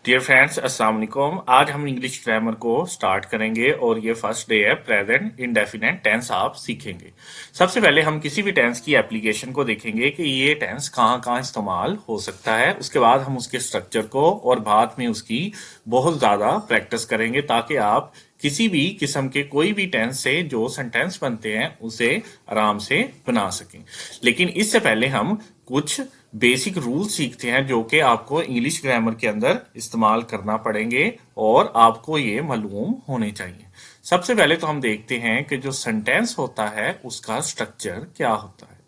Dear friends, अस्सलाम वालेकुम। आज हम इंग्लिश ग्रामर को स्टार्ट करेंगे और ये फर्स्ट डे है। प्रेजेंट इंडेफिनेट टेंस आप सीखेंगे। सबसे पहले हम किसी भी टेंस की एप्लीकेशन को देखेंगे कि ये टेंस कहाँ कहाँ इस्तेमाल हो सकता है। उसके बाद हम उसके स्ट्रक्चर को और बाद में उसकी बहुत ज़्यादा प्रैक्टिस करेंगे ताकि आप किसी भी किस्म के कोई भी टेंस से जो सेंटेंस बनते हैं उसे आराम से बना सकें। लेकिन इससे पहले हम कुछ बेसिक रूल सीखते हैं जो कि आपको इंग्लिश ग्रामर के अंदर इस्तेमाल करना पड़ेंगे और आपको ये मालूम होने चाहिए। सबसे पहले तो हम देखते हैं कि जो सेंटेंस होता है उसका स्ट्रक्चर क्या होता है।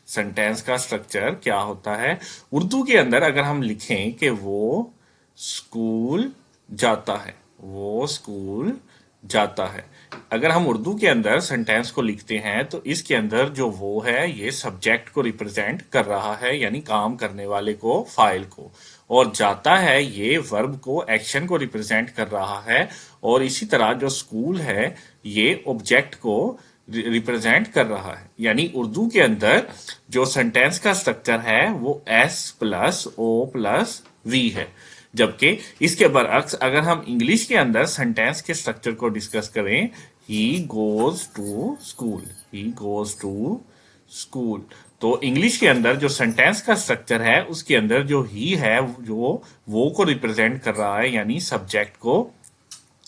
सेंटेंस का स्ट्रक्चर क्या होता है। उर्दू के अंदर अगर हम लिखें कि वो स्कूल जाता है, वो स्कूल जाता है, अगर हम उर्दू के अंदर सेंटेंस को लिखते हैं तो इसके अंदर जो वो है ये सब्जेक्ट को रिप्रेजेंट कर रहा है, यानी काम करने वाले को, फाइल को। और जाता है ये वर्ब को, एक्शन को रिप्रेजेंट कर रहा है। और इसी तरह जो स्कूल है ये ऑब्जेक्ट को रिप्रेजेंट कर रहा है। यानी उर्दू के अंदर जो सेंटेंस का स्ट्रक्चर है वो S plus O plus V है। जबकि इसके बरअक्स अगर हम इंग्लिश के अंदर सेंटेंस के स्ट्रक्चर को डिस्कस करें, he goes to school, he goes to school, तो इंग्लिश के अंदर जो सेंटेंस का स्ट्रक्चर है उसके अंदर जो ही है जो वो को रिप्रेजेंट कर रहा है, यानी सब्जेक्ट को।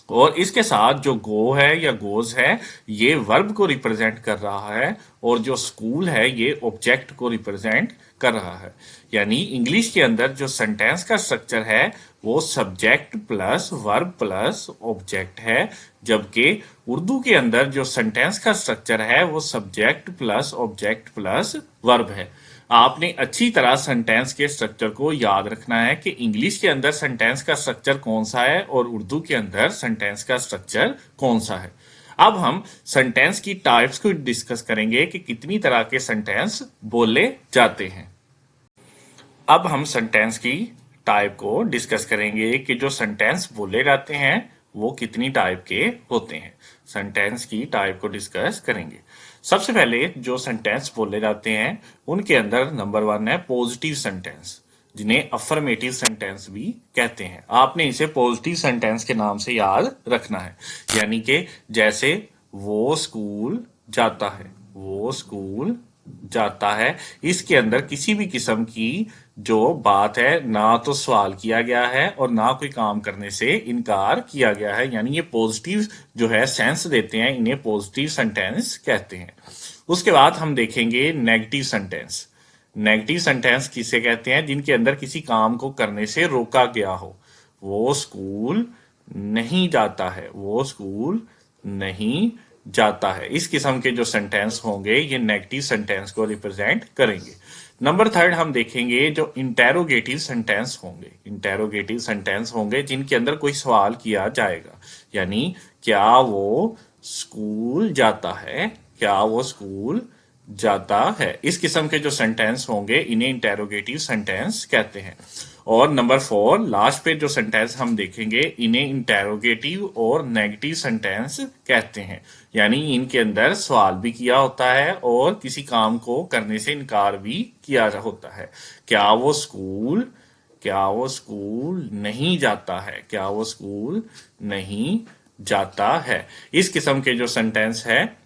और इसके साथ जो गो है या गोज है ये वर्ब को रिप्रेजेंट कर रहा है। और जो स्कूल है ये ऑब्जेक्ट को रिप्रेजेंट कर रहा है। यानी इंग्लिश के अंदर जो सेंटेंस का स्ट्रक्चर है वो subject plus verb plus object है। जबकि उर्दू के अंदर जो सेंटेंस का स्ट्रक्चर है वो subject plus object plus verb है। आपने अच्छी तरह सेंटेंस के स्ट्रक्चर को याद रखना है कि इंग्लिश के अंदर सेंटेंस का स्ट्रक्चर कौन सा है और उर्दू के अंदर सेंटेंस का स्ट्रक्चर कौन सा है। अब हम सेंटेंस की टाइप्स को डिस्कस करेंगे कि कितनी तरह के सेंटेंस बोले जाते हैं। अब हम सेंटेंस की टाइप को डिस्कस करेंगे कि जो सेंटेंस बोले जाते हैं वो कितनी टाइप के होते हैं। सेंटेंस की टाइप को डिस्कस करेंगे। सबसे पहले जो सेंटेंस बोले जाते हैं उनके अंदर नंबर 1 है पॉजिटिव सेंटेंस, जिन्हें अफर्मेटिव सेंटेंस भी कहते हैं। आपने इसे पॉजिटिव सेंटेंस के नाम से याद रखना है। यानी कि जैसे वो स्कूल जाता है, वो स्कूल जाता है, इसके अंदर किसी भी किस्म की जो बात है ना तो सवाल किया गया है और ना कोई काम करने से इनकार किया गया है। यानी ये पॉजिटिव जो है सेंस देते हैं, इन्हें पॉजिटिव सेंटेंस कहते हैं। उसके बाद हम देखेंगे नेगेटिव सेंटेंस। नेगेटिव सेंटेंस किसे कहते हैं? जिनके अंदर किसी काम को करने से रोका गया हो। वो स्कूल नहीं जाता है, वो स्कूल नहीं जाता है, इस किस्म के जो सेंटेंस होंगे ये नेगेटिव सेंटेंस को रिप्रेजेंट करेंगे। नंबर 3 हम देखेंगे जो इंटेरोगेटिव सेंटेंस होंगे। इंटेरोगेटिव सेंटेंस होंगे जिनके अंदर कोई सवाल किया जाएगा। यानी क्या वो स्कूल जाता है, क्या वो स्कूल जाता है, इस किस्म के जो सेंटेंस होंगे इन्हें इंटेरोगेटिव सेंटेंस कहते हैं। और नंबर 4 लास्ट पे जो सेंटेंस हम देखेंगे इन्हें इंटेरोगेटिव और नेगेटिव सेंटेंस कहते हैं। यानी इनके अंदर सवाल भी किया होता है और किसी काम को करने से इनकार भी किया होता है। क्या वो स्कूल, क्या वो स्कूल नहीं जाता है, क्या वो स्कूल नहीं जाता है, इस किस्म के जो सेंटेंस है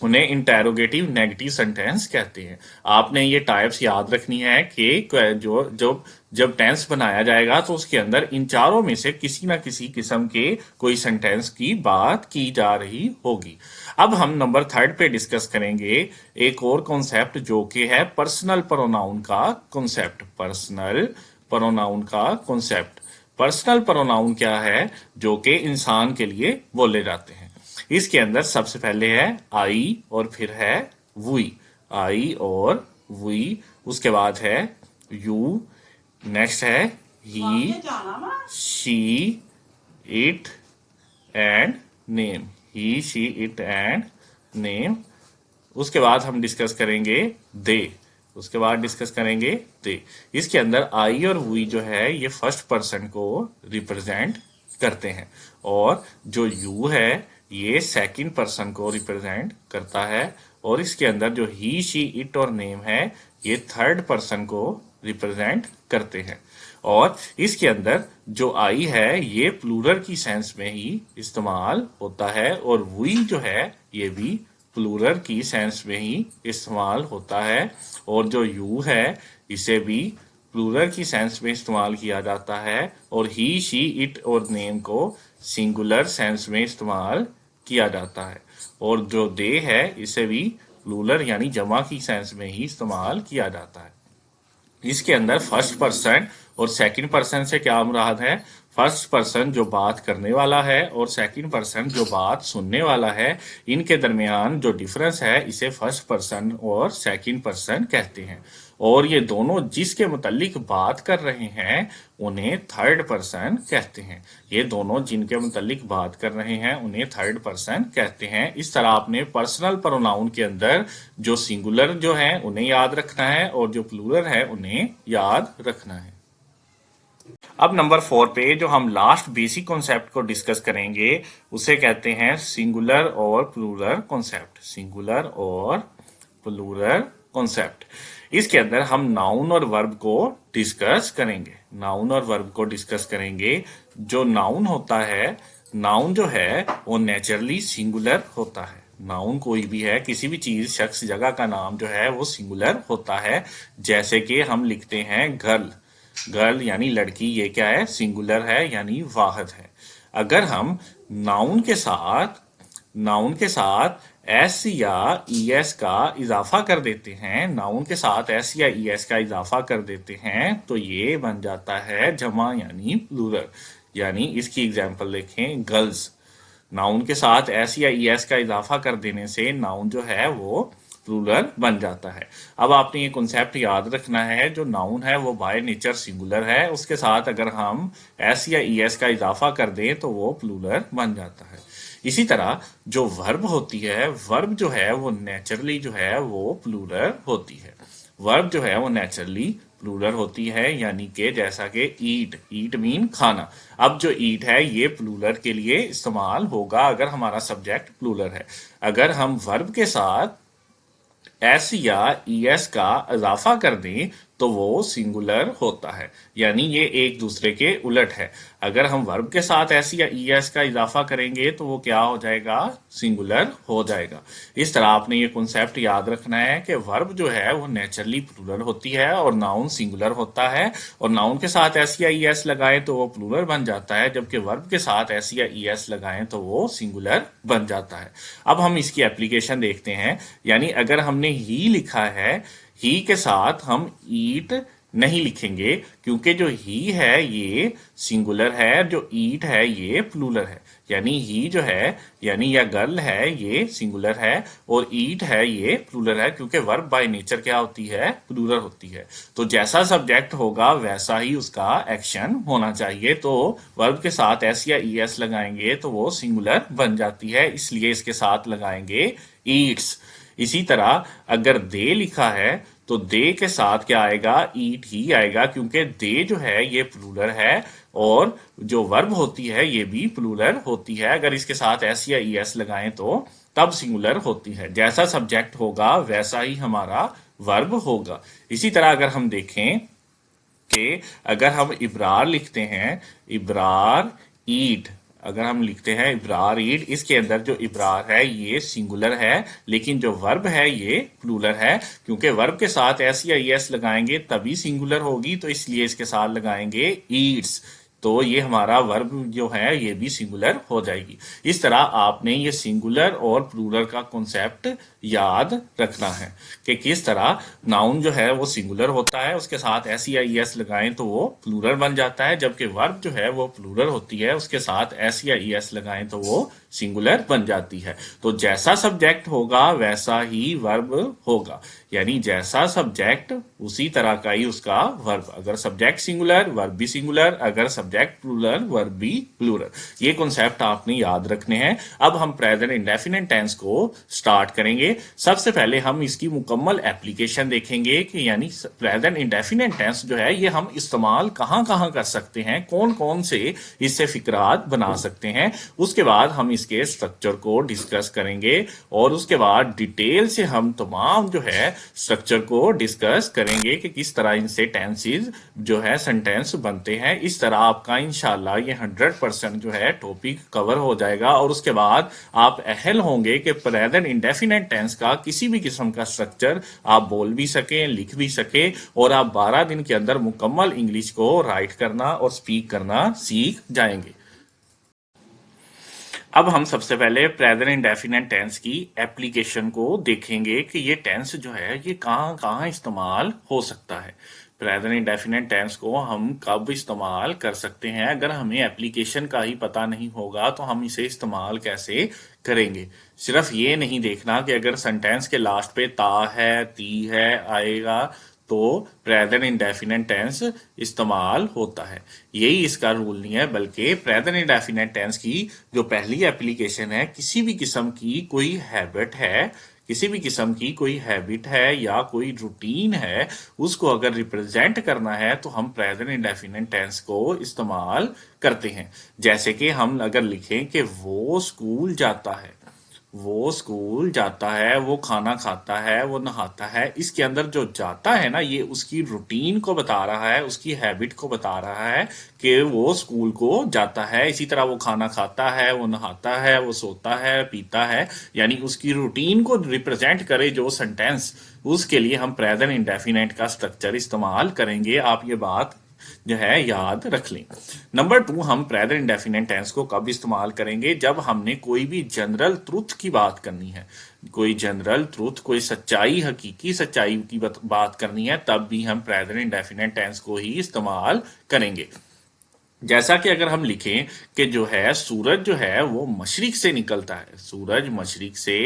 उन्हें इंटेरोगेटिव नेगेटिव सेंटेंस कहते हैं। आपने ये टाइप्स याद रखनी है कि जो जब जब टेंस बनाया जाएगा तो उसके अंदर इन चारों में से किसी ना किसी किस्म के कोई सेंटेंस की बात की जा रही होगी। अब हम नंबर 3 पे डिस्कस करेंगे एक और कॉन्सेप्ट जो कि है पर्सनल प्रोनाउन का कॉन्सेप्ट। पर्सनल प्रोनाउन का कॉन्सेप्ट। पर्सनल प्रोनाउन क्या है? जो कि इंसान के लिए बोले जाते हैं। इसके अंदर सबसे पहले है आई और फिर है वी। आई और वी, उसके बाद है यू, नेक्स्ट है he, she, it and name. He, she, it and name. उसके बाद हम डिस्कस करेंगे दे। उसके बाद डिस्कस करेंगे दे। इसके अंदर आई और वी जो है ये फर्स्ट पर्सन को रिप्रेजेंट करते हैं और जो यू है ये सेकंड पर्सन को रिप्रेजेंट करता है। और इसके अंदर जो ही, शी, इट और नेम है ये थर्ड पर्सन को रिप्रेजेंट करते हैं। और इसके अंदर जो आई है ये प्लूरल की सेंस में ही इस्तेमाल होता है और वी जो है ये भी प्लूरल की सेंस में ही इस्तेमाल होता है और जो यू है इसे भी प्लूरल की सेंस में इस्तेमाल किया जाता है और ही शी इट और नेम को सिंगुलर सेंस में इस्तेमाल किया जाता है और जो दे है इसे भी प्लूरल यानी जमा की सेंस में ही इस्तेमाल किया जाता है। इसके अंदर फर्स्ट पर्सन और सेकंड पर्सन से क्या मुराद है? फर्स्ट पर्सन जो बात करने वाला है और सेकंड पर्सन जो बात सुनने वाला है, इनके दरमियान जो डिफरेंस है इसे फर्स्ट पर्सन और सेकंड पर्सन कहते हैं और ये दोनों जिसके मुतल्लिक बात कर रहे हैं उन्हें थर्ड पर्सन कहते हैं। ये दोनों जिनके मुतल्लिक बात कर रहे हैं उन्हें थर्ड पर्सन कहते हैं। इस तरह आपने पर्सनल प्रोनाउन के अंदर जो सिंगुलर जो है उन्हें याद रखना है और जो प्लूरल है उन्हें याद रखना है। अब नंबर 4 पे जो हम लास्ट बेसिक कॉन्सेप्ट को डिस्कस करेंगे उसे कहते हैं सिंगुलर और प्लूरल कॉन्सेप्ट। सिंगुलर और प्लूरल कॉन्सेप्ट। इसके अंदर हम नाउन और वर्ब को डिस्कस करेंगे। नाउन और वर्ब को डिस्कस करेंगे। जो नाउन होता है, नाउन जो है वो नेचुरली सिंगुलर होता है। नाउन कोई भी है, किसी भी चीज, शख्स, जगह का नाम जो है वो सिंगुलर होता है। जैसे कि हम लिखते हैं गर्ल, गर्ल यानी लड़की, ये क्या है? सिंगुलर है यानी वाहिद है। अगर हम नाउन के साथ एस या ई एस का इजाफा कर देते हैं, नाउन के साथ एस या ई एस का इजाफा कर देते हैं तो ये बन जाता है जमा यानी प्लूरल। यानी इसकी एग्जांपल देखें, गर्ल्स। नाउन के साथ एस या ई एस का इजाफा कर देने से नाउन जो है वो प्लूरल बन जाता है। अब आपने ये कॉन्सेप्ट याद रखना है, जो नाउन है वो बाय नेचर सिंगुलर है, उसके साथ अगर हम एस या ई एस का इजाफा कर दें तो वो प्लूरल बन जाता है। इसी तरह जो वर्ब होती है, वर्ब जो है वो नेचुरली जो है वो प्लूरल होती है। वर्ब जो है वो नेचुरली प्लूरल होती है, यानी कि जैसा कि ईट, ईट मीन खाना। अब जो ईट है ये प्लूरल के लिए इस्तेमाल होगा अगर हमारा सब्जेक्ट प्लूरल है। अगर हम वर्ब के साथ एस या ई एस का इजाफा कर दें तो वो सिंगुलर होता है, यानी ये एक दूसरे के उलट है। अगर हम वर्ब के साथ एस या ई एस का इजाफा करेंगे तो वो क्या हो जाएगा? सिंगुलर हो जाएगा। इस तरह आपने ये कॉन्सेप्ट याद रखना है कि वर्ब जो है वो नेचुरली प्लूरल होती है और नाउन सिंगुलर होता है, और नाउन के साथ एस या ई एस लगाएं तो वो प्लूरल बन जाता है, जबकि वर्ब के साथ एस या ई एस लगाएं तो वो सिंगुलर बन जाता है। अब हम इसकी एप्लीकेशन देखते हैं। यानी अगर हमने ही लिखा है, ही के साथ हम ईट नहीं लिखेंगे क्योंकि जो ही है ये सिंगुलर है, जो ईट है ये प्लूरल है। यानी ही जो है यानी या गर्ल है ये सिंगुलर है और ईट है ये प्लूरल है, क्योंकि वर्ब बाय नेचर क्या होती है? प्लूरल होती है। तो जैसा सब्जेक्ट होगा वैसा ही उसका एक्शन होना चाहिए। तो वर्ब के साथ एस या ई एस लगाएंगे तो वो सिंगुलर बन जाती है, इसलिए इसके साथ लगाएंगे ईट्स। इसी तरह अगर दे लिखा है तो दे के साथ क्या आएगा? ईट ही आएगा, क्योंकि दे जो है ये प्लूरल है और जो वर्ब होती है ये भी प्लूरल होती है। अगर इसके साथ एस या ई एस लगाएं तो तब सिंगुलर होती है। जैसा सब्जेक्ट होगा वैसा ही हमारा वर्ब होगा। इसी तरह अगर हम देखें कि अगर हम इब्रार लिखते हैं, इब्रार ईट, अगर हम लिखते हैं इब्रार ईट, इसके अंदर जो इब्रार है ये सिंगुलर है, लेकिन जो वर्ब है ये प्लूरल है, क्योंकि वर्ब के साथ एस या एस लगाएंगे तभी सिंगुलर होगी, तो इसलिए इसके साथ लगाएंगे ईट्स। तो ये हमारा वर्ब जो है ये भी सिंगुलर हो जाएगी। इस तरह आपने ये सिंगुलर और प्लूरल का कॉन्सेप्ट याद रखना है कि किस तरह नाउन जो है वो सिंगुलर होता है, उसके साथ एस या ई एस लगाएं तो वो प्लूरल बन जाता है, जबकि वर्ब जो है वो प्लूरल होती है, उसके साथ एस या ई एस लगाएं तो वो सिंगुलर बन जाती है। तो जैसा सब्जेक्ट होगा वैसा ही वर्ब होगा, यानी जैसा सब्जेक्ट उसी तरह का ही उसका वर्ब। अगर सब्जेक्ट सिंगुलर वर्ब भी सिंगुलर, अगर सब्जेक्ट प्लूरल वर्ब भी प्लूरल। ये कॉन्सेप्ट आपने याद रखने हैं। अब हम प्रेजेंट इंडेफिनिट टेंस को स्टार्ट करेंगे। सबसे पहले हम इसकी मुकम्मल एप्लीकेशन देखेंगे कि यानी प्रेजेंट इंडेफिनिट टेंस जो है ये हम इस्तेमाल कहां कहां कर सकते हैं, कौन कौन से इससे फिक्रात बना सकते हैं। उसके बाद हम इसके स्ट्रक्चर को डिस्कस करेंगे और उसके बाद डिटेल से हम तमाम जो है स्ट्रक्चर को डिस्कस करेंगे कि किस तरह इनसे टेंसेस जो है सेंटेंस बनते हैं। इस तरह आपका इंशाल्लाह ये 100% जो है टॉपिक कवर हो जाएगा और उसके बाद आप अहल होंगे कि प्रेजेंट इंडेफिनेट टेंस का किसी भी किस्म का स्ट्रक्चर आप बोल भी सकें, लिख भी सके और आप 12 दिन के अंदर मुकम्मल इंग्लिश को राइट करना और स्पीक करना सीख जाएंगे। अब हम सबसे पहले प्रेजेंट इंडेफिनेट टेंस की एप्लीकेशन को देखेंगे कि ये टेंस जो है ये कहाँ कहाँ इस्तेमाल हो सकता है। प्रेजेंट इंडेफिनेट टेंस को हम कब इस्तेमाल कर सकते हैं। अगर हमें एप्लीकेशन का ही पता नहीं होगा तो हम इसे इस्तेमाल कैसे करेंगे। सिर्फ ये नहीं देखना कि अगर सेंटेंस के लास्ट पे ता है, ती है आएगा तो प्रेजेंट इंडेफिनेट टेंस इस्तेमाल होता है। यही इसका रूल नहीं है, बल्कि प्रेजेंट इंडेफिनेट टेंस की जो पहली एप्लीकेशन है, किसी भी किस्म की कोई हैबिट है, किसी भी किस्म की कोई हैबिट है या कोई रूटीन है, उसको अगर रिप्रेजेंट करना है तो हम प्रेजेंट इंडेफिनेट टेंस को इस्तेमाल करते हैं। जैसे कि हम अगर लिखें कि वो स्कूल जाता है, वो स्कूल जाता है, वो खाना खाता है, वो नहाता है, इसके अंदर जो जाता है ना, ये उसकी रूटीन को बता रहा है, उसकी हैबिट को बता रहा है कि वो स्कूल को जाता है। इसी तरह वो खाना खाता है, वो नहाता है, वो सोता है, पीता है, यानी उसकी रूटीन को रिप्रेजेंट करे जो सेंटेंस, उसके लिए हम प्रेजेंट इंडेफिनेट का स्ट्रक्चर इस्तेमाल करेंगे। आप ये बात जो है याद रख लें। नंबर 2, हम प्रेजेंट इंडेफिनेट टेंस को कब इस्तेमाल करेंगे, जब हमने कोई भी जनरल ट्रुथ की बात करनी है, कोई जनरल ट्रुथ, कोई सच्चाई, हकीकी सच्चाई की बात करनी है, तब भी हम प्रेजेंट इंडेफिनेट टेंस को ही इस्तेमाल करेंगे। जैसा कि अगर हम लिखें कि जो है सूरज जो है वो मशरिक से निकलता है, सूरज मशरिक से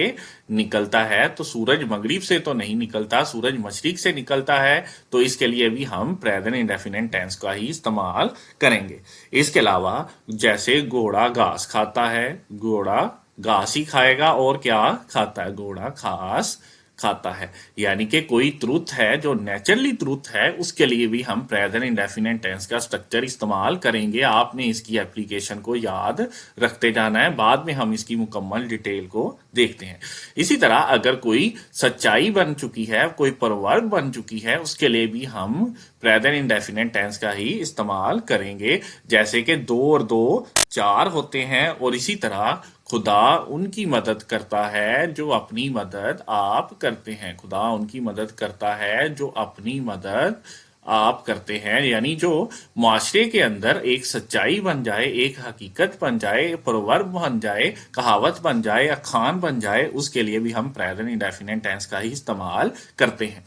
निकलता है, तो सूरज मगरिब से तो नहीं निकलता, सूरज मशरिक से निकलता है, तो इसके लिए भी हम प्रेजेंट इंडेफिनेट टेंस का ही इस्तेमाल करेंगे। इसके अलावा जैसे घोड़ा घास खाता है, घोड़ा घास ही खाएगा और क्या खाता है, घोड़ा घास खाता है। यानी कि कोई ट्रुथ है जो नेचुरली ट्रुथ है, उसके लिए भी हम प्रेजेंट इंडेफिनेट टेंस का स्ट्रक्चर इस्तेमाल करेंगे। आपने इसकी एप्लीकेशन को याद रखते जाना है, बाद में हम इसकी मुकम्मल डिटेल को देखते हैं। इसी तरह अगर कोई सच्चाई बन चुकी है, कोई प्रवर्ब बन चुकी है, उसके लिए भी हम प्रेजेंट इंडेफिनेट टेंस का ही इस्तेमाल करेंगे। जैसे कि 2 और 2 4 होते हैं, और इसी तरह खुदा उनकी मदद करता है जो अपनी मदद आप करते हैं, खुदा उनकी मदद करता है जो अपनी मदद आप करते हैं। यानी जो माशरे के अंदर एक सच्चाई बन जाए, एक हकीकत बन जाए, प्रोवर्ब बन जाए, कहावत बन जाए, अखान बन जाए, उसके लिए भी हम प्रेजेंट इंडेफिनेट टेंस का ही इस्तेमाल करते हैं।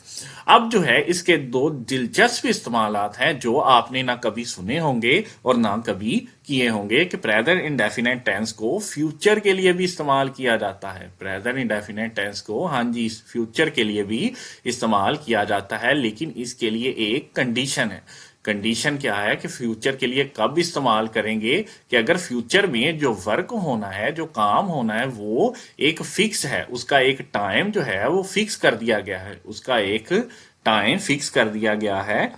अब जो है इसके दो दिलचस्प इस्तेमालात हैं जो आपने ना कभी सुने होंगे और ना कभी किए होंगे, कि प्रेजेंट इंडेफिनेट टेंस को फ्यूचर के लिए भी इस्तेमाल किया जाता है। प्रेजेंट इंडेफिनेट टेंस को, हाँ जी, फ्यूचर के लिए भी इस्तेमाल किया जाता है, लेकिन इसके लिए एक कंडीशन है। कंडीशन क्या है कि फ्यूचर के लिए कब इस्तेमाल करेंगे, कि अगर फ्यूचर में जो वर्क होना है, जो काम होना है, वो एक फिक्स है, उसका एक टाइम जो है वो फिक्स कर दिया गया है, उसका एक टाइम फिक्स कर दिया गया है।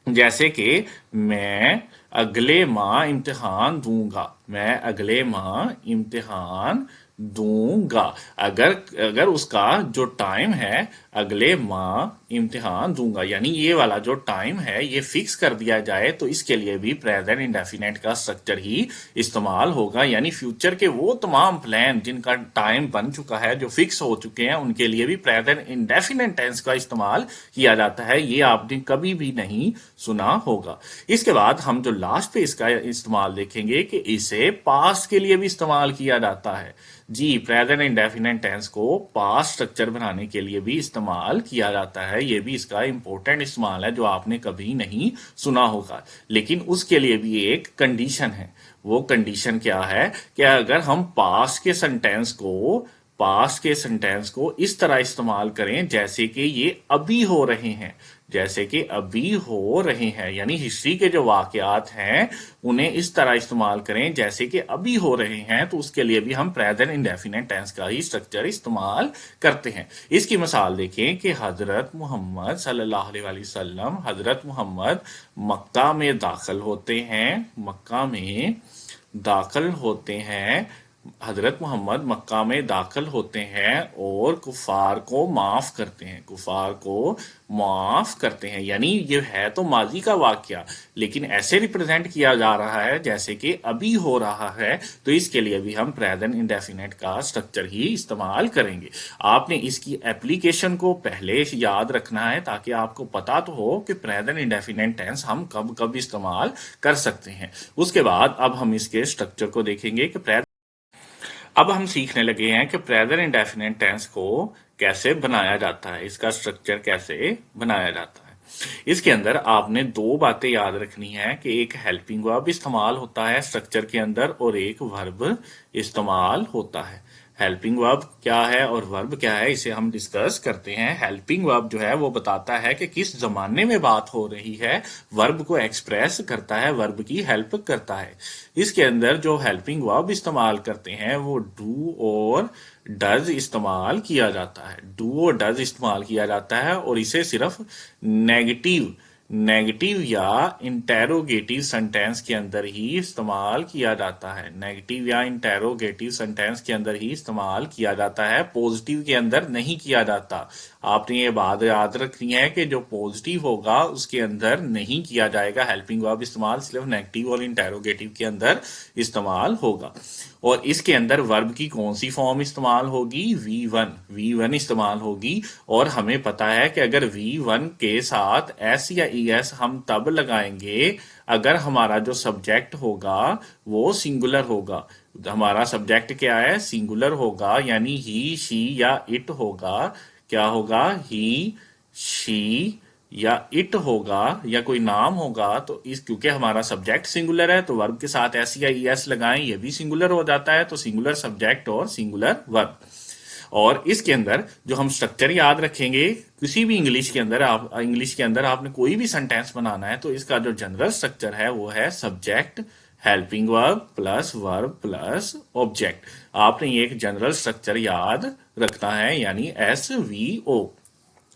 जैसे कि मैं अगले माह इम्तिहान दूंगा, मैं अगले माह इम्तिहान दूंगा। अगर अगर उसका जो टाइम है अगले माह इम्तिहान दूंगा, यानी ये वाला जो टाइम है ये फिक्स कर दिया जाए, तो इसके लिए भी प्रेजेंट इंडेफिनेट का स्ट्रक्चर ही इस्तेमाल होगा। यानी फ्यूचर के वो तमाम प्लान जिनका टाइम बन चुका है, जो फिक्स हो चुके हैं, उनके लिए भी प्रेजेंट इंडेफिनेट टेंस का इस्तेमाल किया जाता है। ये आपने कभी भी नहीं सुना होगा। इसके बाद हम जो लास्ट पे इसका इस्तेमाल देखेंगे कि इसे पास्ट के लिए भी इस्तेमाल किया जाता है। जी, प्रेजेंट इंडेफिनेट टेंस को पास्ट स्ट्रक्चर बनाने के लिए भी इस्तेमाल किया जाता है। ये भी इसका इंपॉर्टेंट इस्तेमाल है जो आपने कभी नहीं सुना होगा, लेकिन उसके लिए भी एक कंडीशन है। वो कंडीशन क्या है कि अगर हम पास्ट के सेंटेंस को इस तरह इस्तेमाल करें जैसे कि ये अभी हो रहे हैं, जैसे कि अभी हो रहे हैं, यानी हिस्ट्री के जो वाकयात हैं उन्हें इस तरह इस्तेमाल करें जैसे कि अभी हो रहे हैं, तो उसके लिए भी हम प्रेजेंट इंडेफिनेट टेंस का ही स्ट्रक्चर इस्तेमाल करते हैं। इसकी मिसाल देखें कि हजरत मोहम्मद सल्लल्लाहु अलैहि वसल्लम, हजरत मोहम्मद मक्का में दाखिल होते हैं, मक्का में दाखिल होते हैं, हजरत मोहम्मद मक्का में दाखिल होते हैं और कुफार को माफ करते हैं, कुफार को माफ करते हैं, यानी ये है तो माजी का वाकया, लेकिन ऐसे रिप्रेजेंट किया जा रहा है जैसे कि अभी हो रहा है, तो इसके लिए भी हम प्रेजेंट इंडेफिनेट का स्ट्रक्चर ही इस्तेमाल करेंगे। आपने इसकी एप्लीकेशन को पहले याद रखना है ताकि आपको पता तो हो कि प्रेजेंट इंडेफिनेट टेंस हम कब कब इस्तेमाल कर सकते हैं। उसके बाद अब हम इसके स्ट्रक्चर को देखेंगे कि अब हम सीखने लगे हैं कि प्रेजेंट इंडेफिनिट टेंस को कैसे बनाया जाता है, इसका स्ट्रक्चर कैसे बनाया जाता है। इसके अंदर आपने दो बातें याद रखनी है कि एक हेल्पिंग वर्ब इस्तेमाल होता है स्ट्रक्चर के अंदर और एक वर्ब इस्तेमाल होता है। हेल्पिंग वर्ब क्या है और वर्ब क्या है, इसे हम डिस्कस करते हैं। हेल्पिंग वर्ब जो है वो बताता है कि किस जमाने में बात हो रही है, वर्ब को एक्सप्रेस करता है, वर्ब की हेल्प करता है। इसके अंदर जो हेल्पिंग वर्ब इस्तेमाल करते हैं वो डू और डज इस्तेमाल किया जाता है, डू और डज इस्तेमाल किया जाता है, और इसे सिर्फ नेगेटिव नेगेटिव या इंटेरोगेटिव सेंटेंस के अंदर ही इस्तेमाल किया जाता है, नेगेटिव या इंटेरोगेटिव सेंटेंस के अंदर ही इस्तेमाल किया जाता है, पॉजिटिव के अंदर नहीं किया जाता। आपने ये बात याद रखनी है कि जो पॉजिटिव होगा उसके अंदर नहीं किया जाएगा हेल्पिंग वर्ब इस्तेमाल, सिर्फ नेगेटिव और इंटेरोगेटिव के अंदर इस्तेमाल होगा। और इसके अंदर वर्ब की कौन सी फॉर्म इस्तेमाल होगी, V1 इस्तेमाल होगी। और हमें पता है कि अगर V1 के साथ एस या ES हम तब लगाएंगे अगर हमारा जो सब्जेक्ट होगा वो सिंगुलर होगा। हमारा सब्जेक्ट क्या है, सिंगुलर होगा, यानी ही शी या इट होगा। क्या होगा, ही शी या इट होगा या कोई नाम होगा, तो इस क्योंकि हमारा सब्जेक्ट सिंगुलर है तो वर्ब के साथ एस या ES लगाएं, ये भी सिंगुलर हो जाता है, तो सिंगुलर सब्जेक्ट और सिंगुलर वर्ब। और इसके अंदर जो हम स्ट्रक्चर याद रखेंगे, किसी भी इंग्लिश के अंदर आपने कोई भी सेंटेंस बनाना है तो इसका जो जनरल स्ट्रक्चर है वो है subject, helping verb plus verb plus object. आपने ये एक जनरल स्ट्रक्चर याद रखना है, यानी SVO,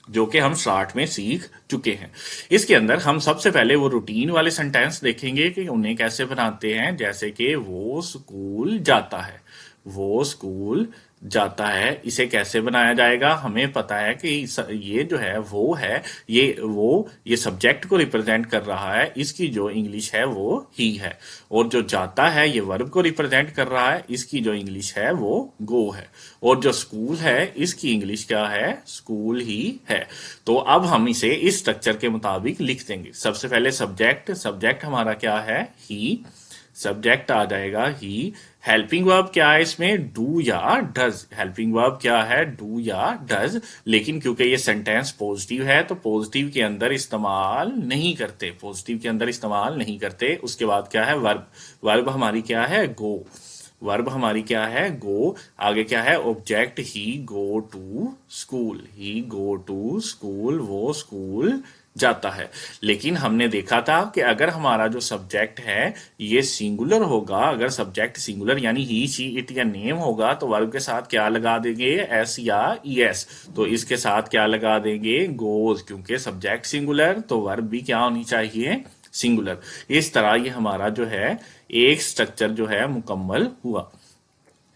जो कि हम स्टार्ट में सीख चुके हैं। इसके अंदर हम सबसे पहले वो रूटीन वाले सेंटेंस देखेंगे कि उन्हें कैसे बनाते हैं, जैसे कि वो स्कूल जाता है, वो स्कूल जाता है, इसे कैसे बनाया जाएगा। हमें पता है कि ये जो है वो है, ये सब्जेक्ट को रिप्रेजेंट कर रहा है, इसकी जो इंग्लिश है वो ही है। और जो जाता है ये वर्ब को रिप्रेजेंट कर रहा है, इसकी जो इंग्लिश है वो गो है। और जो स्कूल है इसकी इंग्लिश क्या है, स्कूल ही है। तो अब हम इसे इस स्ट्रक्चर के मुताबिक लिख देंगे। सबसे पहले सब्जेक्ट, सब्जेक्ट हमारा क्या है, ही, सब्जेक्ट आ जाएगा ही। हेल्पिंग वर्ब क्या है इसमें, डू या डज, हेल्पिंग वर्ब क्या है, डू या डज। लेकिन क्योंकि ये सेंटेंस पॉजिटिव है तो पॉजिटिव के अंदर इस्तेमाल नहीं करते, पॉजिटिव के अंदर इस्तेमाल नहीं करते। उसके बाद क्या है, वर्ब, वर्ब हमारी क्या है, गो, वर्ब हमारी क्या है, गो। आगे क्या है, object, he go to school, he go to school, वो स्कूल जाता है। लेकिन हमने देखा था कि अगर हमारा जो सब्जेक्ट है ये सिंगुलर होगा, अगर सब्जेक्ट सिंगुलर यानी ही शी इट या नेम होगा, तो वर्ब के साथ क्या लगा देंगे, एस या ES। तो इसके साथ क्या लगा देंगे, गोज, क्योंकि सब्जेक्ट सिंगुलर तो वर्ब भी क्या होनी चाहिए, सिंगुलर। इस तरह ये हमारा जो है एक स्ट्रक्चर जो है मुकम्मल हुआ।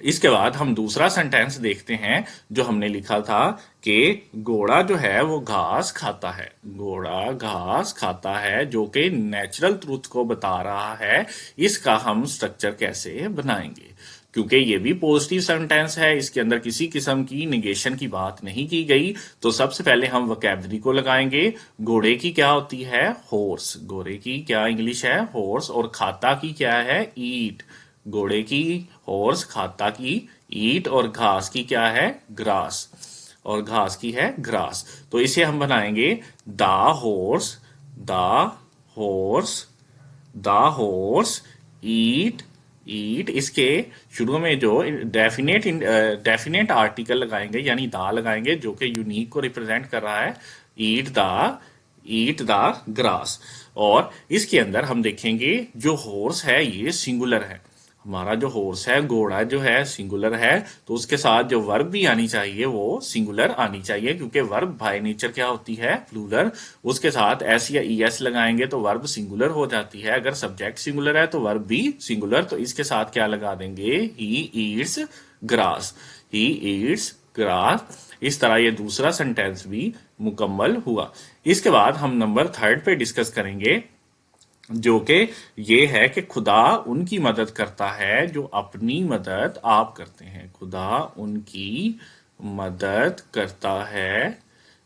इसके बाद हम दूसरा सेंटेंस देखते हैं जो हमने लिखा था कि घोड़ा जो है वो घास खाता है, घोड़ा घास खाता है, जो कि नेचुरल ट्रूथ को बता रहा है। इसका हम स्ट्रक्चर कैसे बनाएंगे, क्योंकि ये भी पॉजिटिव सेंटेंस है, इसके अंदर किसी किस्म की निगेशन की बात नहीं की गई। तो सबसे पहले हम वोकैबुलरी को लगाएंगे। घोड़े की क्या होती है, हॉर्स, घोड़े की क्या इंग्लिश है, हॉर्स। और खाता की क्या है, ईट, घोड़े की, हॉर्स, खाता की ईट। और घास की क्या है, ग्रास, और घास की है ग्रास। तो इसे हम बनाएंगे the horse, the horse, the horse eat, eat. इसके शुरू में जो डेफिनेट आर्टिकल लगाएंगे यानी दा लगाएंगे, जो कि यूनिक को रिप्रेजेंट कर रहा है, ईट द ग्रास। और इसके अंदर हम देखेंगे जो हॉर्स है ये सिंगुलर है, हमारा जो हॉर्स है, घोड़ा जो है सिंगुलर है, तो उसके साथ जो वर्ब भी आनी चाहिए वो सिंगुलर आनी चाहिए, क्योंकि वर्ब बाय नेचर क्या होती है, प्लूरल। उसके साथ एस या ई एस लगाएंगे तो वर्ब सिंगुलर हो जाती है। अगर सब्जेक्ट सिंगुलर है तो वर्ब भी सिंगुलर। तो इसके साथ क्या लगा देंगे, he eats grass, he eats grass. इस तरह ये दूसरा सेंटेंस भी मुकम्मल हुआ। इसके बाद हम नंबर 3 पे डिस्कस करेंगे, जो कि ये है कि खुदा उनकी मदद करता है जो अपनी मदद आप करते हैं। खुदा उनकी मदद करता है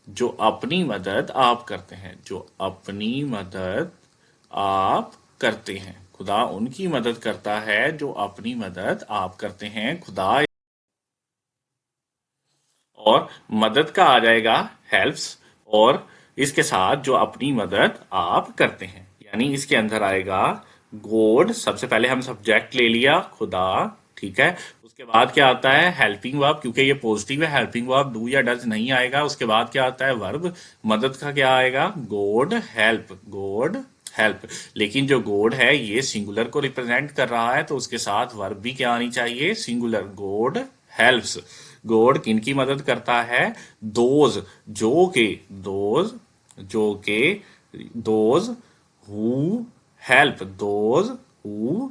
जो अपनी मदद आप करते हैं, जो अपनी मदद आप करते हैं। खुदा उनकी मदद करता है जो अपनी मदद आप करते हैं। खुदा और मदद का आ जाएगा हेल्प्स, और इसके साथ जो अपनी मदद आप करते हैं, यानी इसके अंदर आएगा गॉड। सबसे पहले हम सब्जेक्ट ले लिया खुदा, ठीक है। उसके बाद क्या आता है, हेल्पिंग वर्ब, क्योंकि ये पॉजिटिव है, हेल्पिंग वर्ब डू या डज नहीं आएगा। उसके बाद क्या आता है, वर्ब। मदद का क्या आएगा, गॉड हेल्प, गॉड हेल्प। लेकिन जो गॉड है ये सिंगुलर को रिप्रेजेंट कर रहा है, तो उसके साथ वर्ब भी क्या आनी चाहिए, सिंगुलर, गॉड हेल्प्स। गॉड किनकी मदद करता है, दोज जो के, दोज जो के, those who help, those who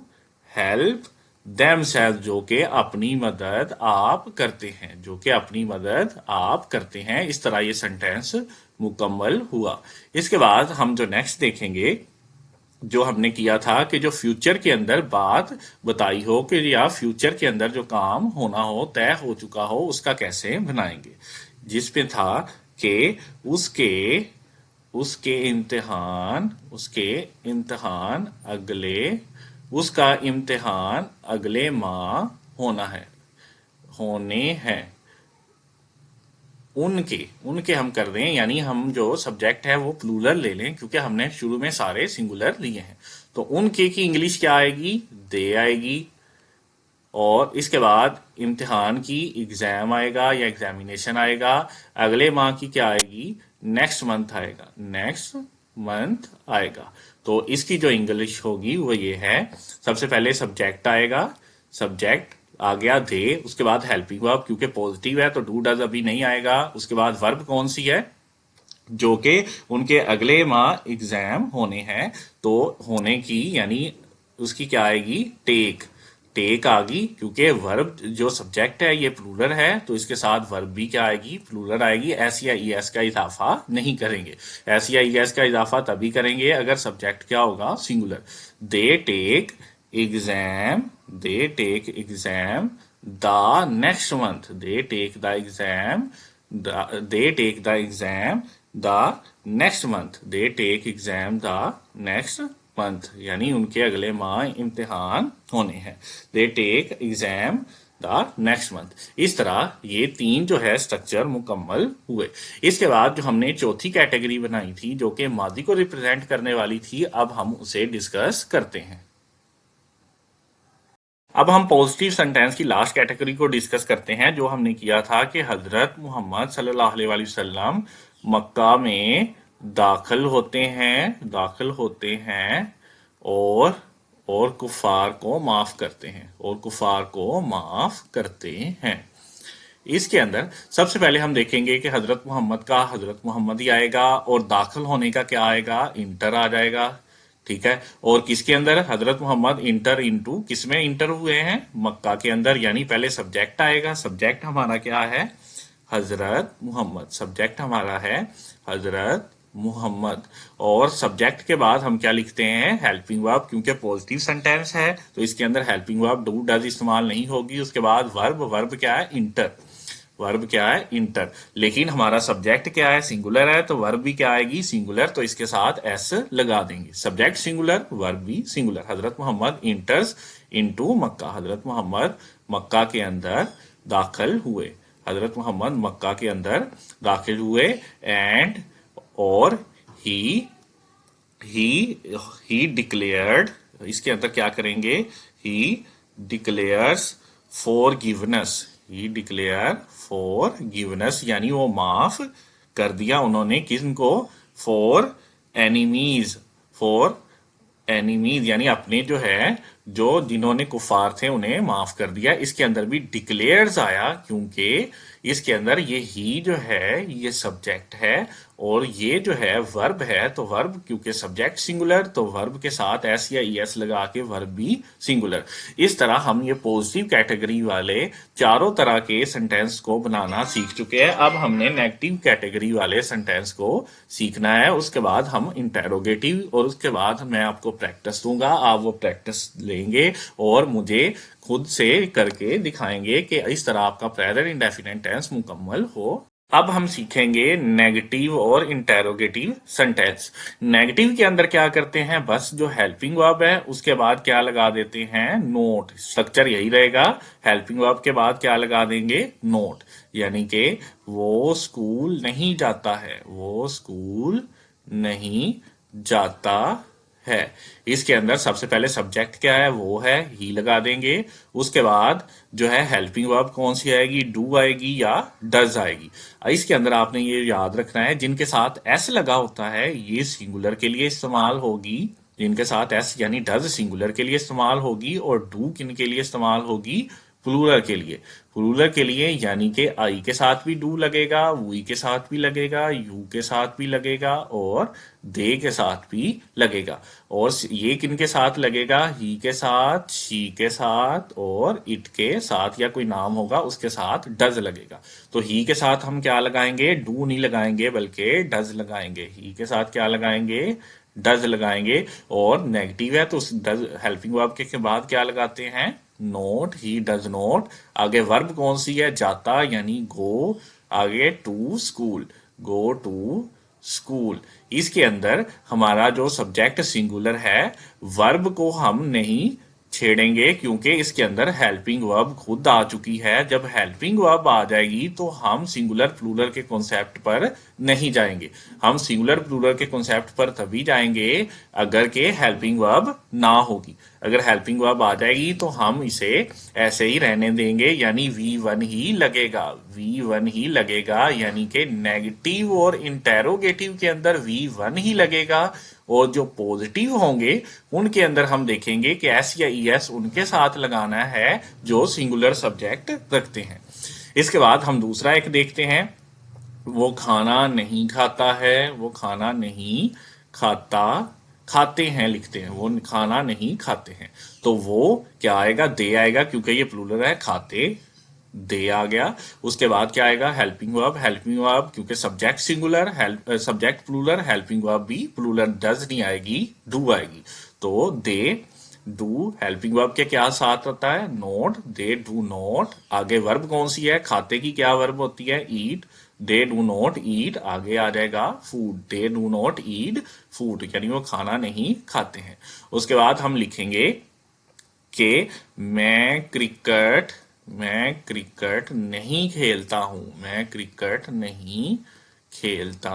help themselves, जो कि अपनी मदद आप करते हैं, जो कि अपनी मदद आप करते हैं। इस तरह ये सेंटेंस मुकम्मल हुआ। इसके बाद हम जो नेक्स्ट देखेंगे, जो हमने किया था कि जो फ्यूचर के अंदर बात बताई हो कि या फ्यूचर के अंदर जो काम होना हो, तय हो चुका हो, उसका कैसे बनाएंगे। जिसमें था कि उसके उसके इम्तिहान, उसके इम्तिहान अगले, उसका इम्तिहान अगले माह होना है, होने हैं। उनके, उनके हम कर दें, यानी हम जो सब्जेक्ट है वो प्लूरल ले लें, क्योंकि हमने शुरू में सारे सिंगुलर लिए हैं। तो उनके की इंग्लिश क्या आएगी, दे आएगी। और इसके बाद इम्तिहान की एग्जाम आएगा या एग्जामिनेशन आएगा। अगले माह की क्या आएगी, नेक्स्ट मंथ आएगा, नेक्स्ट मंथ आएगा। तो इसकी जो इंग्लिश होगी वो ये है, सबसे पहले सब्जेक्ट आएगा, सब्जेक्ट आ गया दे। उसके बाद हेल्पिंग वर्ब, क्योंकि पॉजिटिव है तो डू डज अभी नहीं आएगा। उसके बाद वर्ब कौन सी है, जो कि उनके अगले माह एग्जाम होने हैं, तो होने की यानी उसकी क्या आएगी, टेक, टेक आ गई। क्योंकि वर्ब जो सब्जेक्ट है ये प्लूरल है, तो इसके साथ वर्ब भी क्या आएगी, प्लूरल आएगी। एस या ई एस का इजाफा नहीं करेंगे। एस या ई एस का इजाफा तभी करेंगे अगर सब्जेक्ट क्या होगा, singular. They take exam, they take exam the next month, they take the exam, they take the exam the next month, they take exam the next month, यानी उनके अगले माह इम्तिहान होने हैं। They take exam the next month. इस तरह ये तीन जो है स्ट्रक्चर मुकम्मल हुए। इसके बाद जो हमने चौथी कैटेगरी बनाई थी, जो कि मादी को रिप्रेजेंट करने वाली थी, अब हम उसे डिस्कस करते हैं। अब हम पॉजिटिव सेंटेंस की लास्ट कैटेगरी को डिस्कस करते हैं, जो हमने किया था कि हजरत मोहम्मद सल्लल्लाहु अलैहि वसल्लम मक्का में दाखिल होते हैं, दाखिल होते हैं, और और कुफार को माफ करते हैं, और कुफार को माफ करते हैं। इसके अंदर सबसे पहले हम देखेंगे कि हजरत मोहम्मद का हजरत मोहम्मद ही आएगा, और दाखिल होने का क्या आएगा, इंटर आ जाएगा, ठीक है। और किसके अंदर, हजरत मोहम्मद इंटर इनटू, किसमें इंटर हुए हैं, मक्का के अंदर। यानी पहले सब्जेक्ट आएगा, सब्जेक्ट हमारा क्या है, हजरत मोहम्मद, सब्जेक्ट हमारा है हजरत मोहम्मद। और सब्जेक्ट के बाद हम क्या लिखते हैं, हेल्पिंग वर्ब, क्योंकि पॉजिटिव सेंटेंस है तो इसके अंदर हेल्पिंग वर्ब डू डज इस्तेमाल नहीं होगी। उसके बाद वर्ब, वर्ब क्या है, इंटर, वर्ब क्या है, इंटर। लेकिन हमारा सब्जेक्ट क्या है, सिंगुलर है, तो वर्ब भी क्या आएगी, सिंगुलर, तो इसके साथ एस लगा देंगे। सब्जेक्ट सिंगुलर, वर्ब भी सिंगुलर। हजरत मोहम्मद इंटर्स इनटू मक्का, हजरत मोहम्मद मक्का के अंदर दाखिल हुए, हजरत मोहम्मद मक्का के अंदर दाखिल हुए। एंड, और ही ही ही डिक्लेयर्ड, इसके अंदर क्या करेंगे, he declares forgiveness, he declare forgiveness, यानी वो माफ कर दिया उन्होंने, किनको, फॉर एनिमीज, फॉर एनिमीज, यानी अपने जो है जो जिन्होंने कुफार थे उन्हें माफ कर दिया। इसके अंदर भी डिक्लेयर्स आया क्योंकि इसके अंदर ये ही जो है ये सब्जेक्ट है और ये जो है वर्ब है, तो वर्ब क्योंकि सब्जेक्ट सिंगुलर तो वर्ब के साथ एस या ईएस लगा के वर्ब भी सिंगुलर। इस तरह हम ये पॉजिटिव कैटेगरी वाले चारों तरह के सेंटेंस को बनाना सीख चुके हैं। अब हमने नेगेटिव कैटेगरी वाले सेंटेंस को सीखना है। उसके बाद हम इंटेरोगेटिव और उसके बाद मैं आपको प्रैक्टिस दूंगा, आप वो प्रैक्टिस लेंगे और मुझे खुद से करके दिखाएंगे कि इस तरह आपका प्रेजेंट इंडेफिनिट टेंस मुकम्मल हो। अब हम सीखेंगे नेगेटिव और इंटेरोगेटिव सेंटेंस। नेगेटिव के अंदर क्या करते हैं, बस जो हेल्पिंग वर्ब है उसके बाद क्या लगा देते हैं, नोट। स्ट्रक्चर यही रहेगा, हेल्पिंग वर्ब के बाद क्या लगा देंगे, नोट। यानी कि वो स्कूल नहीं जाता है, वो स्कूल नहीं जाता है। इसके अंदर सबसे पहले सब्जेक्ट क्या है, वो है ही लगा देंगे। उसके बाद जो है हेल्पिंग वर्ब कौन सी आएगी, डू आएगी या डज आएगी। इसके अंदर आपने ये याद रखना है जिनके साथ एस लगा होता है ये सिंगुलर के लिए इस्तेमाल होगी, जिनके साथ एस यानी डज सिंगुलर के लिए इस्तेमाल होगी, और डू किन के लिए इस्तेमाल होगी, प्लूरल के लिए। प्लूरल के लिए यानी कि आई के साथ भी डू लगेगा, वी के साथ भी लगेगा, यू के साथ भी लगेगा और दे के साथ भी लगेगा। और ये किन के साथ लगेगा, ही के साथ, शी के साथ और इट के साथ, या कोई नाम होगा उसके साथ डज लगेगा। तो ही के साथ हम क्या लगाएंगे, डू नहीं लगाएंगे बल्कि डज लगाएंगे। ही के साथ क्या लगाएंगे, डज लगाएंगे। और नेगेटिव है तो उस डज हेल्पिंग वर्ब के बाद क्या लगाते हैं, नोट, ही डज नोट। आगे वर्ब कौन सी है, जाता यानी गो। आगे to school, go to school. इसके अंदर हमारा जो सब्जेक्ट सिंगुलर है, वर्ब को हम नहीं छेड़ेंगे क्योंकि इसके अंदर हेल्पिंग वर्ब खुद आ चुकी है। जब हेल्पिंग वर्ब आ जाएगी तो हम सिंगुलर प्लूरल के कॉन्सेप्ट पर नहीं जाएंगे। हम सिंगुलर प्लूरल के कॉन्सेप्ट पर तभी जाएंगे अगर के हेल्पिंग वर्ब ना होगी। अगर हेल्पिंग वर्ब आ जाएगी तो हम इसे ऐसे ही रहने देंगे, यानी V1 ही लगेगा, V1 ही लगेगा। यानी कि नेगेटिव और इंटेरोगेटिव के अंदर V1 ही लगेगा, और जो पॉजिटिव होंगे उनके अंदर हम देखेंगे कि एस या ईएस उनके साथ लगाना है जो सिंगुलर सब्जेक्ट रखते हैं। इसके बाद हम दूसरा एक देखते हैं, वो खाना नहीं खाता है, वो खाना नहीं खाता, खाते हैं लिखते हैं, वो खाना नहीं खाते हैं। तो वो क्या आएगा, दे आएगा क्योंकि ये प्लूरल है, खाते, दे आ गया। उसके बाद क्या आएगा, हेल्पिंग वर्ब। हेल्पिंग वर्ब क्योंकि subject singular, subject plural, helping verb भी प्लूरल, डज नहीं आएगी, डू आएगी। तो दे डू हेल्पिंग वर्ब के क्या साथ होता है, नोट, दे डू नोट। आगे वर्ब कौन सी है, खाते की क्या वर्ब होती है, ईट। दे डू नॉट ईट, आगे आ जाएगा food, they do not eat food, यानी वो खाना नहीं खाते हैं। उसके बाद हम लिखेंगे कि मैं क्रिकेट नहीं खेलता हूं, मैं क्रिकेट नहीं खेलता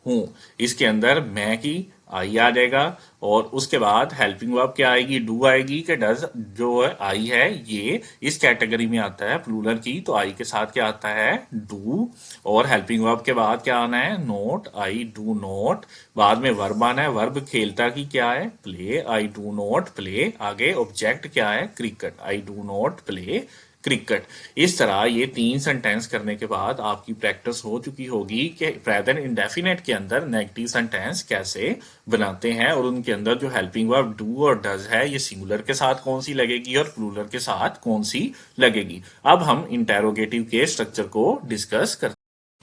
हूं। इसके अंदर मैं की आई आ जाएगा, और उसके बाद हेल्पिंग वर्ब क्या आएगी, डू आएगी। कि डज जो आई है ये इस कैटेगरी में आता है प्लूरल की, तो आई के साथ क्या आता है, डू। और हेल्पिंग वर्ब के बाद क्या आना है, नोट, आई डू नोट। बाद में वर्ब आना है, वर्ब खेलता की क्या है, play, I do not play. आगे ऑब्जेक्ट क्या है, cricket, I do not play cricket. इस तरह ये 3 सेंटेंस करने के बाद आपकी प्रैक्टिस हो चुकी होगी कि प्रेजेंट इंडेफिनेट के अंदर नेगेटिव सेंटेंस कैसे बनाते हैं, और उनके अंदर जो हेल्पिंग वर्ब डू और डज है ये सिंगुलर के साथ कौन सी लगेगी और प्लूरल के साथ कौन सी लगेगी। अब हम इंटेरोगेटिव के स्ट्रक्चर को डिस्कस करते हैं।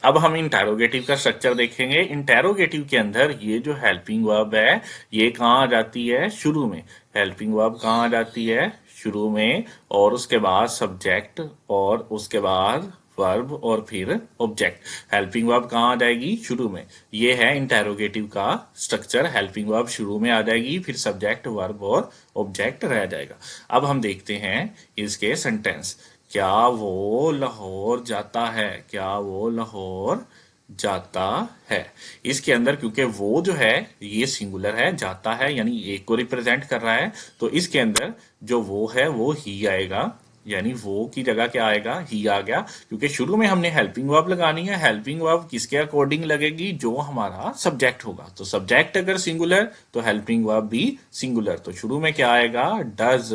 अब हम इंटेरोगेटिव का स्ट्रक्चर देखेंगे। इंटेरोगेटिव के अंदर ये जो हेल्पिंग वर्ब है ये कहाँ आ जाती है, शुरू में। हेल्पिंग वर्ब कहाँ आ जाती है, शुरू में, और उसके बाद सब्जेक्ट, और उसके बाद वर्ब, और फिर ऑब्जेक्ट। हेल्पिंग वर्ब कहाँ आ जाएगी, शुरू में। ये है इंटेरोगेटिव का स्ट्रक्चर। हेल्पिंग वर्ब शुरू में आ जाएगी, फिर सब्जेक्ट, वर्ब और ऑब्जेक्ट रह जाएगा। अब हम देखते हैं इसके सेंटेंस। क्या वो लाहौर जाता है, क्या वो लाहौर जाता है। इसके अंदर क्योंकि वो जो है ये सिंगुलर है, जाता है यानी एक को रिप्रेजेंट कर रहा है, तो इसके अंदर जो वो है वो ही आएगा। यानी वो की जगह क्या आएगा, ही आ गया, क्योंकि शुरू में हमने हेल्पिंग वर्ब लगानी है। हेल्पिंग वर्ब किसके अकॉर्डिंग लगेगी, जो हमारा सब्जेक्ट होगा। तो सब्जेक्ट अगर सिंगुलर तो हेल्पिंग वर्ब भी सिंगुलर। तो शुरू में क्या आएगा, डज।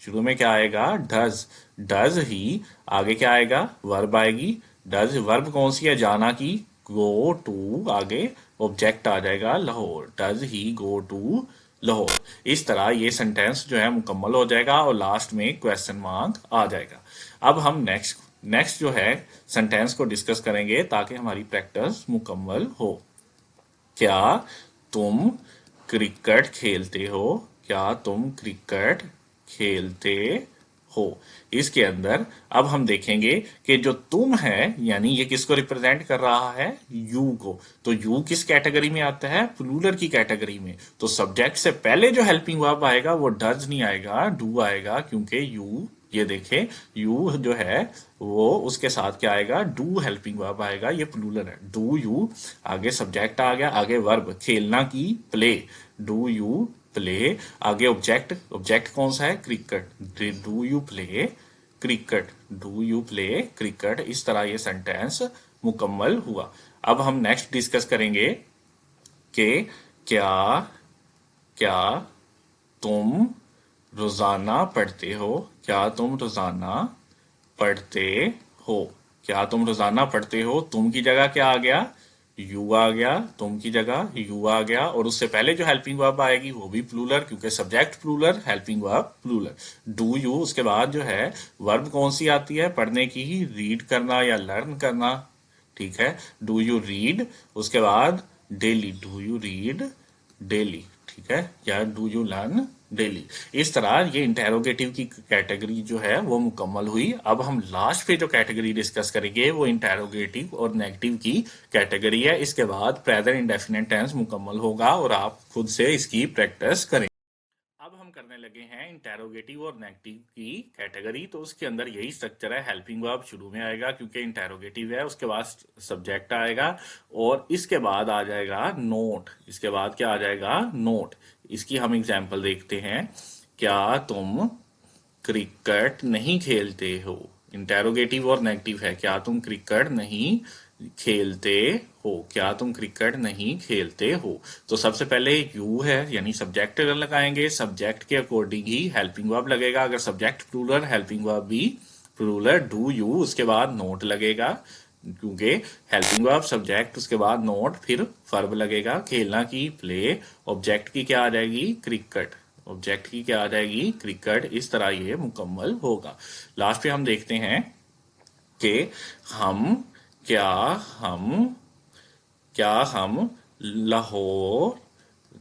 शुरू में क्या आएगा, डज। डज ही, आगे क्या आएगा, वर्ब आएगी। डज वर्ब कौन सी है, जाना की, गो टू, आगे ऑब्जेक्ट आ जाएगा Lahore. Does he go to Lahore. इस तरह ये सेंटेंस जो है मुकम्मल हो जाएगा और लास्ट में क्वेश्चन मार्क आ जाएगा। अब हम नेक्स्ट नेक्स्ट जो है सेंटेंस को डिस्कस करेंगे ताकि हमारी प्रैक्टिस मुकम्मल हो। क्या तुम क्रिकेट खेलते हो, क्या तुम क्रिकेट खेलते हो। इसके अंदर अब हम देखेंगे कि जो तुम है यानी ये किसको रिप्रेजेंट कर रहा है, यू को। तो यू किस कैटेगरी में आता है, प्लूरल की कैटेगरी में। तो सब्जेक्ट से पहले जो हेल्पिंग वर्ब आएगा वो डज नहीं आएगा, डू आएगा, क्योंकि यू, ये देखें, यू जो है वो उसके साथ क्या आएगा, डू हेल्पिंग वर्ब आएगा, ये प्लूरल है। डू यू, आगे सब्जेक्ट आ गया, आगे वर्ब, खेलना की, प्ले। डू यू प्ले, आगे ऑब्जेक्ट, ऑब्जेक्ट कौन सा है, cricket. Do you play cricket, do you play cricket. इस तरह ये सेंटेंस मुकम्मल हुआ। अब हम नेक्स्ट डिस्कस करेंगे कि क्या क्या तुम रोजाना पढ़ते हो, क्या तुम रोजाना पढ़ते हो। क्या तुम रोजाना पढ़ते हो, तुम की जगह क्या आ गया, यू आ गया। तुम की जगह यू आ गया, और उससे पहले जो हेल्पिंग वर्ब आएगी वो भी प्लूरल, क्योंकि subject plural, helping verb plural. Do you, उसके बाद जो है वर्ब कौन सी आती है, पढ़ने की ही, रीड करना या लर्न करना, ठीक है। डू यू रीड, उसके बाद daily, do you read daily, ठीक है, या डू यू लर्न डेली। इस तरह ये इंटेरोगेटिव की कैटेगरी जो है वो मुकम्मल हुई। अब हम लास्ट पे जो कैटेगरी डिस्कस करेंगे वो इंटेरोगेटिव और नेगेटिव की कैटेगरी है। इसके बाद प्रेजेंट इंडेफिनिट टेंस मुकम्मल होगा और आप खुद से इसकी प्रैक्टिस करें। अब हम करने लगे हैं इंटेरोगेटिव और नेगेटिव की कैटेगरी। तो उसके अंदर यही स्ट्रक्चर है, हेल्पिंग वर्ब शुरू में आएगा क्योंकि इंटेरोगेटिव है, उसके बाद सब्जेक्ट आएगा और इसके बाद आ जाएगा नोट। इसके बाद क्या आ जाएगा, नोट। इसकी हम एग्जांपल देखते हैं। क्या तुम क्रिकेट नहीं खेलते हो, इंटेरोगेटिव और नेगेटिव है। क्या तुम क्रिकेट नहीं खेलते हो, क्या तुम क्रिकेट नहीं खेलते हो। तो सबसे पहले यू है यानी सब्जेक्ट अगर लगाएंगे, सब्जेक्ट के अकॉर्डिंग ही हेल्पिंग वर्ब लगेगा। अगर सब्जेक्ट प्लूरल, हेल्पिंग वर्ब भी प्लूरल। डू यू, उसके बाद नोट लगेगा, क्योंकि हेल्पिंग वर्ब सब्जेक्ट, उसके बाद नोट, फिर वर्ब लगेगा। खेलना की, प्ले, ऑब्जेक्ट की क्या आ जाएगी, क्रिकेट, ऑब्जेक्ट की क्या आ जाएगी, क्रिकेट। इस तरह ये मुकम्मल होगा। लास्ट पे हम देखते हैं कि हम क्या हम क्या हम लाहौर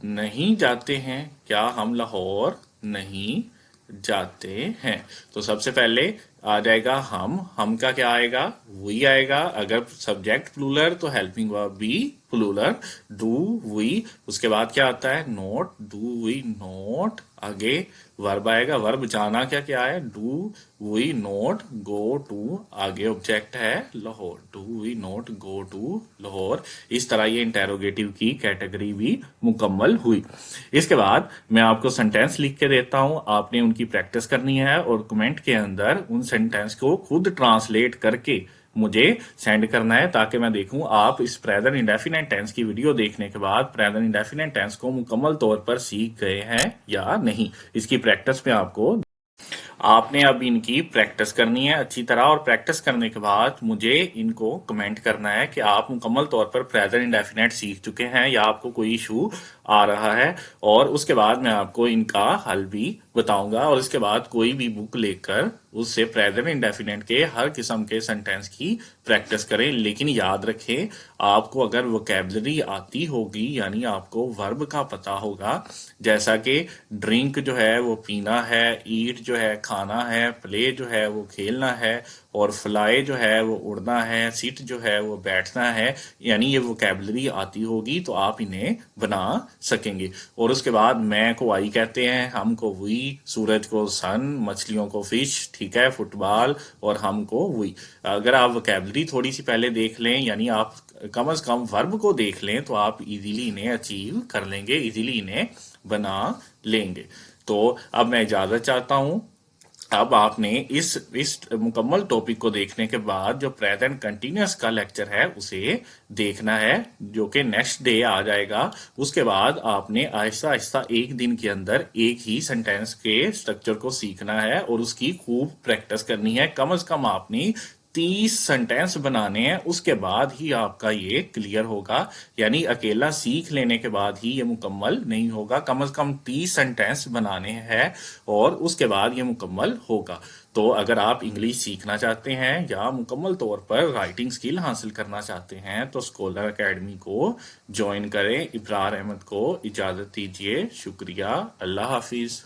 नहीं जाते हैं, क्या हम लाहौर नहीं जाते हैं। तो सबसे पहले आ जाएगा हम का क्या आएगा, वी आएगा। अगर सब्जेक्ट प्लूरल तो हेल्पिंग वर्ब भी प्लूरल, डू वी। उसके बाद क्या आता है, नोट, डू वी नोट। आगे वर्ब आएगा, वर्ब जाना क्या क्या है, do we not go to. आगे ऑब्जेक्ट है Lahore, do we not go to Lahore. इस तरह ये इंटेरोगेटिव की कैटेगरी भी मुकम्मल हुई। इसके बाद मैं आपको सेंटेंस लिख के देता हूं, आपने उनकी प्रैक्टिस करनी है और कमेंट के अंदर उन सेंटेंस को खुद ट्रांसलेट करके मुझे सेंड करना है, ताकि मैं देखूं आप इस प्रेजेंट इंडेफिनिट टेंस की वीडियो देखने के बाद प्रेजेंट इंडेफिनिट टेंस को मुकम्मल तौर पर सीख गए हैं या नहीं। इसकी प्रैक्टिस में आपने अब इनकी प्रैक्टिस करनी है अच्छी तरह, और प्रैक्टिस करने के बाद मुझे इनको कमेंट करना है कि आप मुकम्मल तौर पर प्रेजेंट इंडेफिनिट सीख चुके हैं या आपको कोई इशू आ रहा है। और उसके बाद मैं आपको इनका हल भी बताऊंगा, और इसके बाद कोई भी बुक लेकर उससे प्रेजेंट इंडेफिनिट के हर किस्म के सेंटेंस की प्रैक्टिस करें। लेकिन याद रखें, आपको अगर वोकैबलरी आती होगी यानी आपको वर्ब का पता होगा, जैसा कि ड्रिंक जो है वो पीना है, ईट जो है खाना है, प्ले जो है वो खेलना है, और फ्लाई जो है वो उड़ना है, सिट जो है वो बैठना है, यानी ये वोकैबलरी आती होगी तो आप इन्हें बना सकेंगे। और उसके बाद मैं को आई कहते हैं, हम को वी, सूरज को सन, मछलियों को फिश, ठीक है, फुटबॉल, और हम को वी। अगर आप वोकैबलरी थोड़ी सी पहले देख लें यानी आप कम से कम वर्ब को देख लें तो आप इजीली इन्हें अचीव कर लेंगे, इजीली इन्हें बना लेंगे। तो अब मैं इजाजत चाहता हूं। अब आपने इस मुकम्मल टॉपिक को देखने के बाद जो प्रेजेंट कंटिन्यूअस का लेक्चर है उसे देखना है, जो कि नेक्स्ट डे आ जाएगा। उसके बाद आपने आहिस्ता आहिस्ता एक दिन के अंदर एक ही सेंटेंस के स्ट्रक्चर को सीखना है और उसकी खूब प्रैक्टिस करनी है। कम से कम आपने 30 सेंटेंस बनाने हैं, उसके बाद ही आपका ये क्लियर होगा। यानी अकेला सीख लेने के बाद ही ये मुकम्मल नहीं होगा, कम से कम 30 सेंटेंस बनाने हैं और उसके बाद ये मुकम्मल होगा। तो अगर आप इंग्लिश सीखना चाहते हैं या मुकम्मल तौर पर राइटिंग स्किल हासिल करना चाहते हैं तो स्कॉलर एकेडमी को ज्वाइन करें। इब्रार अहमद को इजाज़त दीजिए। शुक्रिया। अल्लाह हाफिज़।